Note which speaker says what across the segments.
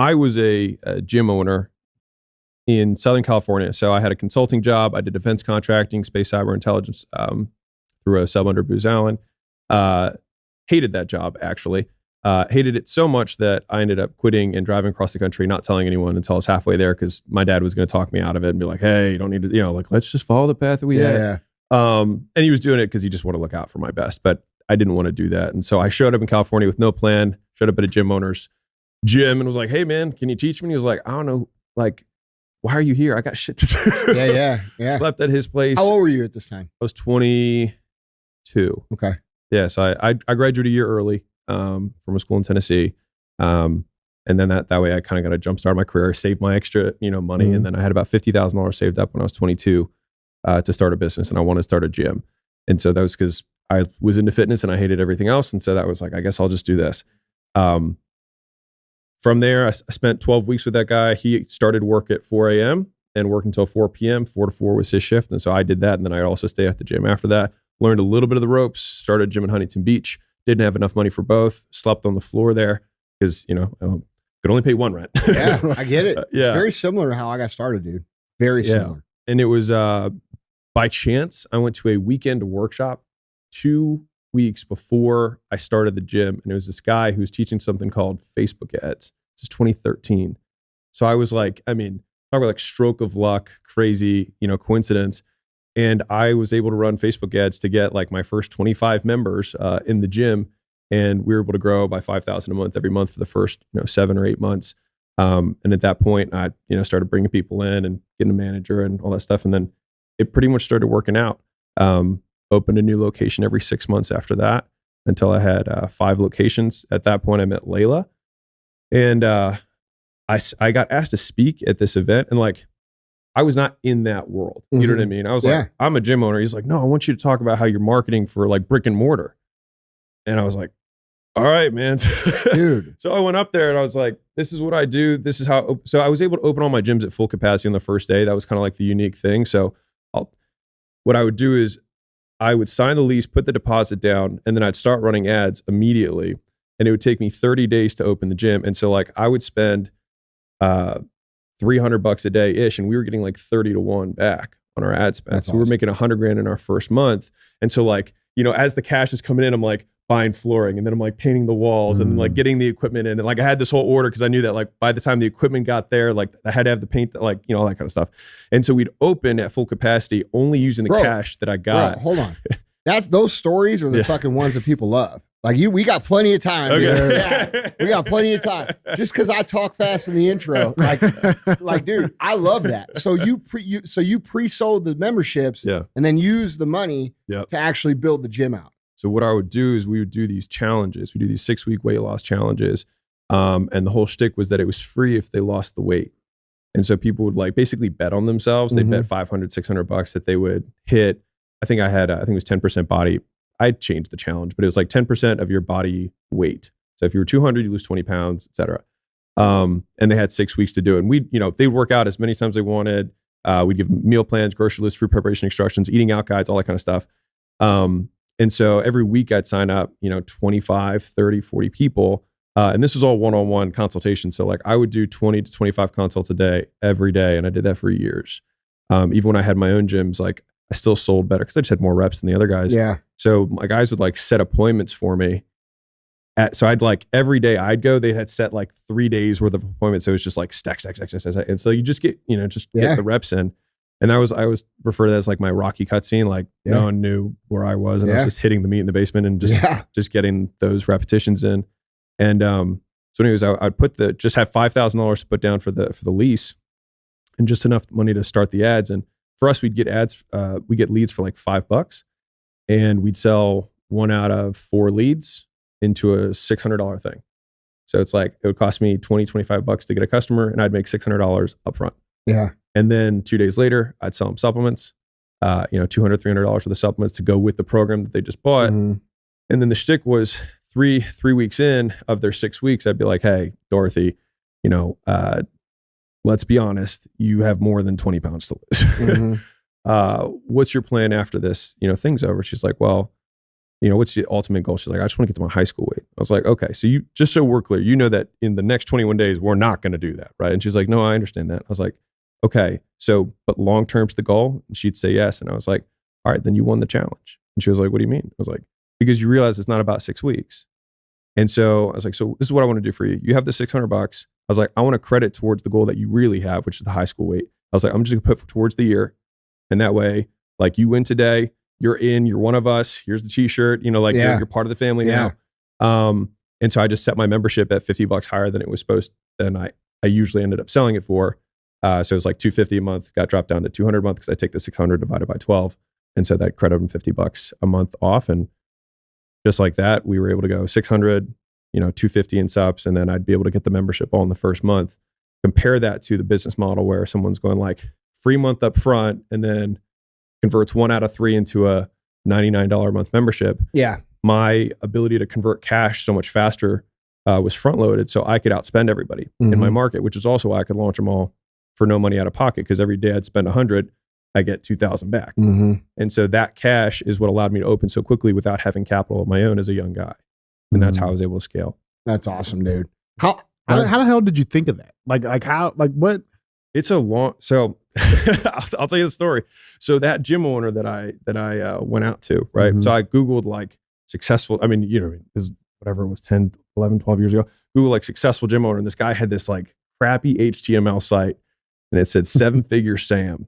Speaker 1: I was a gym owner in Southern California. So I had a consulting job. I did defense contracting, space cyber intelligence through a sub under Booz Allen. Hated that job, actually. Hated it so much that I ended up quitting and driving across the country, not telling anyone until I was halfway there because my dad was going to talk me out of it and be like, hey, you don't need to, like, let's just follow the path that we had.
Speaker 2: Yeah.
Speaker 1: And he was doing it because he just wanted to look out for my best. But I didn't want to do that. And so I showed up in California with no plan, showed up at a gym owner's gym and was like, hey, man, can you teach me? And he was like, I don't know, like, why are you here? I got shit to do.
Speaker 2: Yeah.
Speaker 1: Slept at his place.
Speaker 2: How old were you at this time?
Speaker 1: I was 22.
Speaker 2: Okay.
Speaker 1: Yeah, so I graduated a year early from a school in Tennessee. And then that way I kind of got a jump start my career, saved my extra, money. And then I had about $50,000 saved up when I was 22 to start a business, and I wanted to start a gym. And so that was because I was into fitness and I hated everything else. And so that was like, I guess I'll just do this. From there, I spent 12 weeks with that guy. He started work at 4 a.m. and worked until 4 p.m. 4 to 4 was his shift. And so I did that. And then I'd also stay at the gym after that. Learned a little bit of the ropes, started a gym in Huntington Beach. Didn't have enough money for both. Slept on the floor there because, could only pay one rent.
Speaker 2: Yeah, I get it.
Speaker 1: Yeah.
Speaker 2: It's very similar to how I got started, dude. Very similar.
Speaker 1: And it was by chance, I went to a weekend workshop 2 weeks before I started the gym. And it was this guy who was teaching something called Facebook ads. This is 2013. So I was like, talk about like stroke of luck, crazy, coincidence. And I was able to run Facebook ads to get like my first 25 members in the gym. And we were able to grow by 5,000 a month every month for the first 7 or 8 months. And at that point, I started bringing people in and getting a manager and all that stuff. And then it pretty much started working out. Opened a new location every 6 months after that until I had 5 locations. At that point, I met Layla. And I got asked to speak at this event. And like, I was not in that world. You know what I mean? I was like, I'm a gym owner. He's like, no, I want you to talk about how you're marketing for like brick and mortar. And I was like, all right, man.
Speaker 2: Dude.
Speaker 1: So I went up there and I was like, this is what I do. This is how. So I was able to open all my gyms at full capacity on the first day. That was kind of like the unique thing. So what I would do is I would sign the lease, put the deposit down, and then I'd start running ads immediately. And it would take me 30 days to open the gym. And so like I would spend $300 a day ish, and we were getting like 30 to 1 back on our ad spend.
Speaker 2: That's
Speaker 1: so we were
Speaker 2: awesome.
Speaker 1: making $100,000 in our first month. And so like, as the cash is coming in, I'm like buying flooring, and then I'm like painting the walls and like getting the equipment in. And like I had this whole order because I knew that like by the time the equipment got there, like I had to have the paint, like, all that kind of stuff. And so we'd open at full capacity, only using the cash that I got.
Speaker 2: Hold on. Those stories are the fucking ones that people love. Like we got plenty of time.
Speaker 1: Okay.
Speaker 2: Dude. Yeah, we got plenty of time. Just because I talk fast in the intro, like, dude, I love that. So you pre-sold the memberships, and then use the money to actually build the gym out.
Speaker 1: So what I would do is we would do these challenges. We do these 6-week weight loss challenges, and the whole shtick was that it was free if they lost the weight. And so people would like basically bet on themselves. They bet $500, $600 that they would hit. I think it was 10% body. I changed the challenge, but it was like 10% of your body weight. So if you were 200, you lose 20 pounds, et cetera. And they had 6 weeks to do it. And they'd work out as many times as they wanted. We'd give them meal plans, grocery lists, food preparation instructions, eating out guides, all that kind of stuff. And so every week I'd sign up, 25, 30, 40 people. And this was all one-on-one consultation. So like I would do 20 to 25 consults a day, every day. And I did that for years. Even when I had my own gyms, like I still sold better because I just had more reps than the other guys.
Speaker 2: Yeah.
Speaker 1: So my guys would like set appointments for me. So I'd like every day I'd go, they had set like 3 days worth of appointments. So it was just like stack. And so you just get, get the reps in. And I was referred to as like my Rocky cutscene. Like no one knew where I was, and I was just hitting the meat in the basement and just getting those repetitions in. And so anyways, I'd just have $5,000 to put down for the lease, and just enough money to start the ads. And for us, we'd get ads, we get leads for like $5, and we'd sell 1 out of 4 leads into a $600 thing. So it's like, it would cost me $20, $25 to get a customer, and I'd make $600 up front.
Speaker 2: Yeah.
Speaker 1: And then 2 days later, I'd sell them supplements, $200, $300 worth of supplements to go with the program that they just bought. And then the shtick was three weeks in of their 6 weeks, I'd be like, hey, Dorothy, let's be honest, you have more than 20 pounds to lose. What's your plan after this, thing's over? She's like, well, what's the ultimate goal? She's like, I just want to get to my high school weight. I was like, okay, so you, just so we're clear, you know that in the next 21 days, we're not going to do that, right? And she's like, no, I understand that. I was like, okay, so, but long-term's the goal? And she'd say yes. And I was like, all right, then you won the challenge. And she was like, what do you mean? I was like, because you realize it's not about 6 weeks. And so I was like, so this is what I want to do for you. You have the $600. I was like, I want to credit towards the goal that you really have, which is the high school weight. I was like, I'm just going to put towards the year. And that way, like, you win today, you're in, you're one of us. Here's the t-shirt, you're part of the family now. And so I just set my membership at $50 higher than it was supposed, than I usually ended up selling it for. So it was like $250 a month, got dropped down to $200 a month because I take the 600 divided by 12. And so that credited them $50 a month off. And just like that, we were able to go 600, 250 in subs. And then I'd be able to get the membership all in the first month. Compare that to the business model where someone's going like free month up front and then converts 1 out of 3 into a $99 a month membership.
Speaker 2: Yeah.
Speaker 1: My ability to convert cash so much faster was front loaded, so I could outspend everybody in my market, which is also why I could launch them all for no money out of pocket, because every day I'd spend 100, I get 2,000 back. And so that cash is what allowed me to open so quickly without having capital of my own as a young guy. And that's how I was able to scale.
Speaker 2: That's awesome, dude.
Speaker 3: How the hell did you think of that? What?
Speaker 1: It's a long, so I'll tell you the story. So that gym owner that I went out to, right? So I Googled like successful, it was whatever it was 10, 11, 12 years ago, Google like successful gym owner. And this guy had this like crappy HTML site and it said 7-figure Sam.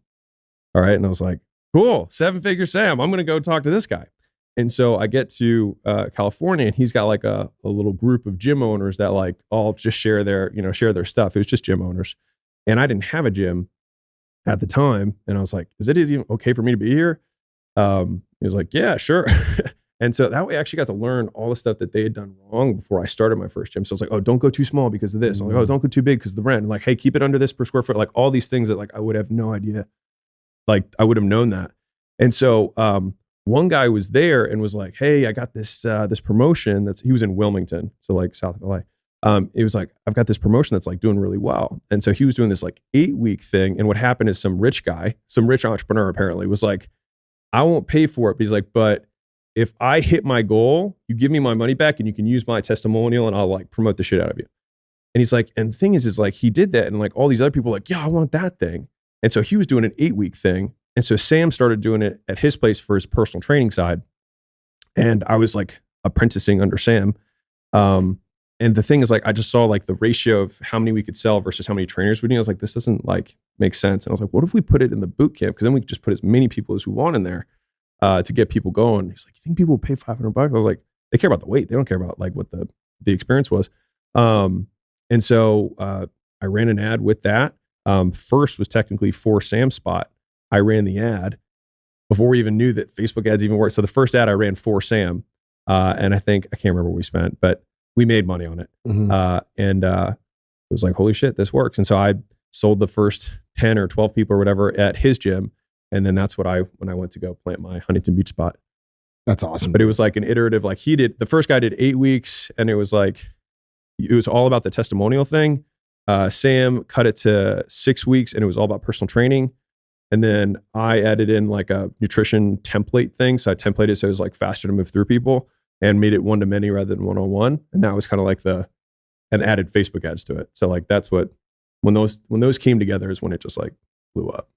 Speaker 1: All right. And I was like, cool, 7-figure Sam. I'm going to go talk to this guy. And so I get to California and he's got like a little group of gym owners that like all just share their stuff. It was just gym owners. And I didn't have a gym at the time. And I was like, is it even okay for me to be here? He was like, yeah, sure. And so that way I actually got to learn all the stuff that they had done wrong before I started my first gym. So I was like, oh, don't go too small because of this. I'm like, oh, don't go too big because of the rent. And like, hey, keep it under this per square foot. Like all these things that like I would have no idea. Like I would have known that. And so one guy was there and was like, hey, I got this promotion he was in Wilmington, so like south of LA. It was like, I've got this promotion that's like doing really well. And so he was doing this like 8-week thing. And what happened is some rich entrepreneur apparently was like, I won't pay for it. But he's like, but if I hit my goal, you give me my money back and you can use my testimonial and I'll like promote the shit out of you. And he's like, and the thing is like, he did that. And like all these other people were like, yeah, I want that thing. And so he was doing an 8-week thing. And so Sam started doing it at his place for his personal training side. And I was like apprenticing under Sam. And the thing is like, I just saw like the ratio of how many we could sell versus how many trainers we need. I was like, this doesn't like make sense. And I was like, what if we put it in the boot camp? Because then we could just put as many people as we want in there to get people going. He's like, you think people will pay $500? I was like, they care about the weight. They don't care about like what the experience was. And so I ran an ad with that. First was technically for Sam's spot. I ran the ad before we even knew that Facebook ads even worked. So the first ad I ran for Sam. And I can't remember what we spent, but we made money on it. And it was like, holy shit, this works. And so I sold the first 10 or 12 people or whatever at his gym. And then that's when I went to go plant my Huntington Beach spot.
Speaker 2: That's awesome.
Speaker 1: But it was like an iterative, like the first guy did 8 weeks and it was all about the testimonial thing. Sam cut it to 6 weeks and it was all about personal training. And then I added in like a nutrition template thing. So I templated so it was like faster to move through people and made it one-to-many rather than one-on-one. And that was kind of like and added Facebook ads to it. So like that's when those came together is when it just like blew up.